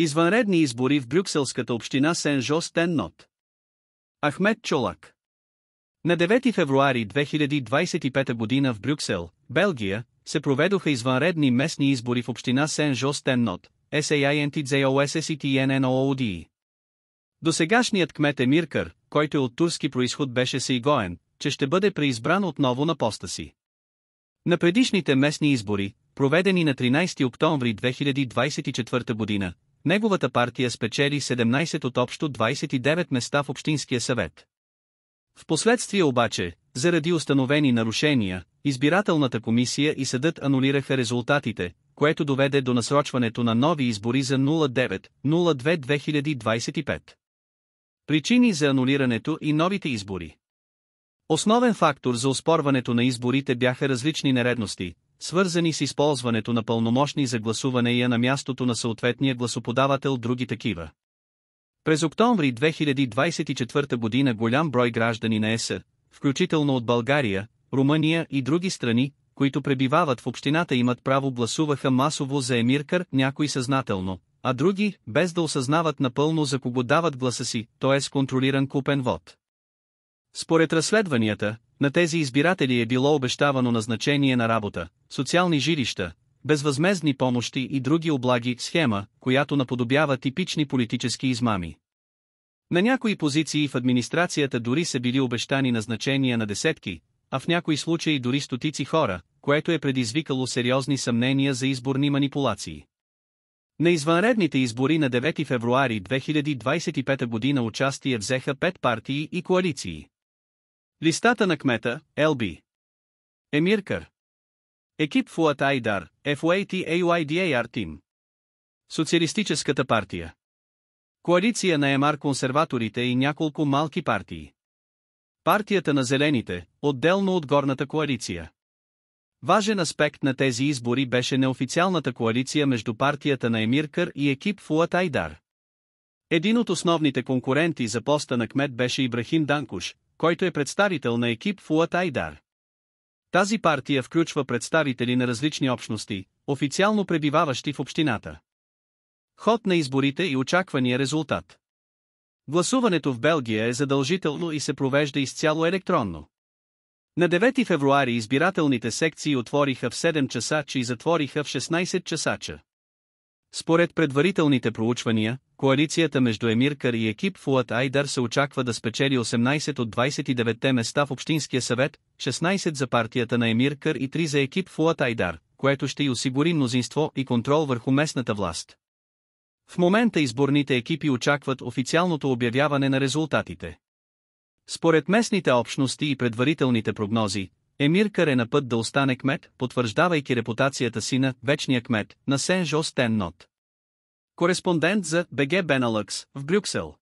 Извънредни избори в брюкселската община Сен-Жос-Тен-Нот. Ахмед Чолак. На 9 февруари 2025 година в Брюксел, Белгия, се проведоха извънредни местни избори в община Сен-Жос-Тен-Нот, SAINTZOSSETNNOODE. Досегашният кмет Емир Кър, който е от турски произход, беше сигурен, че ще бъде преизбран отново на поста си. На предишните местни избори, проведени на 13 октомври 2024 година, неговата партия спечели 17 от общо 29 места в Общинския съвет. Впоследствие обаче, заради установени нарушения, избирателната комисия и съдът анулираха резултатите, което доведе до насрочването на нови избори за 09.02.2025. Причини за анулирането и новите избори. Основен фактор за оспорването на изборите бяха различни нередности, свързани с използването на пълномощни за гласуване и на мястото на съответния гласоподавател други такива. През октомври 2024 година голям брой граждани на ЕС, включително от България, Румъния и други страни, които пребивават в общината, имат право, гласуваха масово за Емир Кър, някои съзнателно, а други, без да осъзнават напълно за кого дават гласа си, т.е. контролиран купен вот. Според разследванията, на тези избиратели е било обещавано назначение на работа, социални жилища, безвъзмездни помощи и други облаги, схема, която наподобява типични политически измами. На някои позиции в администрацията дори са били обещани назначения на десетки, а в някои случаи дори стотици хора, което е предизвикало сериозни съмнения за изборни манипулации. На извънредните избори на 9 февруари 2025 година участие взеха 5 партии и коалиции. Листата на кмета, ЛБ. Емир Кър. Екип Фуат Айдар, FUAT-AUIDAR Team. Социалистическата партия. Коалиция на ЕМАР, консерваторите и няколко малки партии. Партията на зелените, отделно от горната коалиция. Важен аспект на тези избори беше неофициалната коалиция между партията на Емир Кър и екип Фуат Айдар. Един от основните конкуренти за поста на кмет беше Ибрахим Данкуш, който е представител на екип Фуат Айдар. Тази партия включва представители на различни общности, официално пребиваващи в общината. Ход на изборите и очаквания резултат. Гласуването в Белгия е задължително и се провежда изцяло електронно. На 9 февруари избирателните секции отвориха в 7 часача и затвориха в 16 часача. Според предварителните проучвания, коалицията между Емир Кър и екип Фуат Айдар се очаква да спечели 18 от 29 места в Общинския съвет, 16 за партията на Емир Кър и 3 за екип Фуат Айдар, което ще й осигури мнозинство и контрол върху местната власт. В момента изборните екипи очакват официалното обявяване на резултатите. Според местните общности и предварителните прогнози, Емир Кър е на път да остане кмет, потвърждавайки репутацията си на вечния кмет на Сен-Жос-Тен-Нот. Кореспондент за БГ Беналъкс в Брюксел.